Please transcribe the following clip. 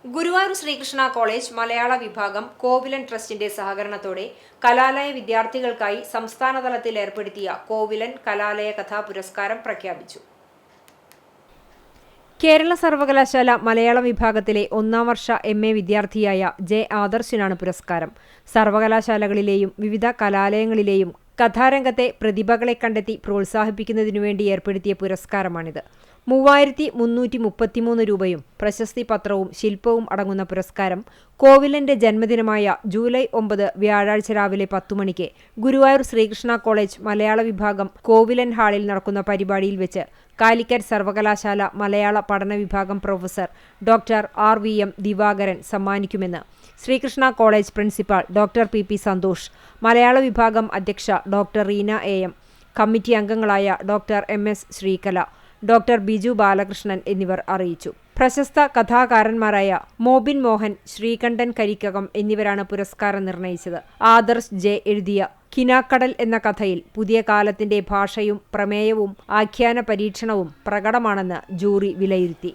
Guruvayur Sreekrishna college മലയാള വിഭാഗം കോവിലൻ ട്രസ്റ്റിന്റെ സഹകരണത്തോടെ കലാലയ വിദ്യാർത്ഥികൾക്കായി സംസ്ഥാനതലത്തിൽ ഏർപ്പെടുത്തിയ കോവിലൻ കലാലയ കഥാ പുരസ്കാരം പ്രഖ്യാപിച്ചു. കേരള സർവകലാശാല മലയാളം വിഭാഗത്തിലെ ഒന്നാം വർഷ MA വിദ്യാർത്ഥിയായ ജെ ആദർശിനാണ് പുരസ്കാരം. സർവകലാശാലകളിലെയും വിവിധ കലാലയങ്ങളിലെയും കഥാരംഗത്തെ പ്രതിഭകളെ കണ്ടെത്തി പ്രോത്സാഹിപ്പിക്കുന്നതിനുവേണ്ടി ഏർപ്പെടുത്തിയ പുരസ്കാരമാണിത്. 3333 രൂപയും പ്രശസ്തി പത്രവും ശില്പവും അടങ്ങുന്ന പുരസ്കാരം കോവിലന്റെ ജന്മദിനമായ ജൂലൈ 9 വ്യാഴാഴ്ച രാവിലെ 10 മണിക്ക് ഗുരുവായൂർ ശ്രീകൃഷ്ണ കോളേജ് മലയാള വിഭാഗം കോവിലൻ ഹാളിൽ നടക്കുന്ന പരിപാടിയിൽ വെച്ച് കാലിക്കറ്റ് സർവകലാശാല മലയാള പഠന വിഭാഗം പ്രൊഫസർ ഡോക്ടർ RVM ദിവാകരൻ സമ്മാനിക്കുമെന്ന് Sreekrishna college principal doctor PP Santhosh, മലയാള വിഭാഗം അധ്യക്ഷ ഡോക്ടർ റീന AM, കമ്മിറ്റി അംഗങ്ങളായ doctor MS Sreekala, doctor Biju Balakrishnan എന്നിവർ അറിയിച്ചു. പ്രശസ്ത കഥാകാരന്മാരായ മോബിൻ മോഹൻ, ശ്രീകണ്ഠൻ കരിക്കകം എന്നിവരാണ് പുരസ്കാരം നിർണയിച്ചത്. ആദർശ് ജെ എഴുതിയ കിനാക്കടൽ എന്ന കഥയിൽ പുതിയ കാലത്തിന്റെ ഭാഷയും പ്രമേയവും ആഖ്യാന പരീക്ഷണവും പ്രകടമാണെന്ന് ജൂറി വിലയിരുത്തി.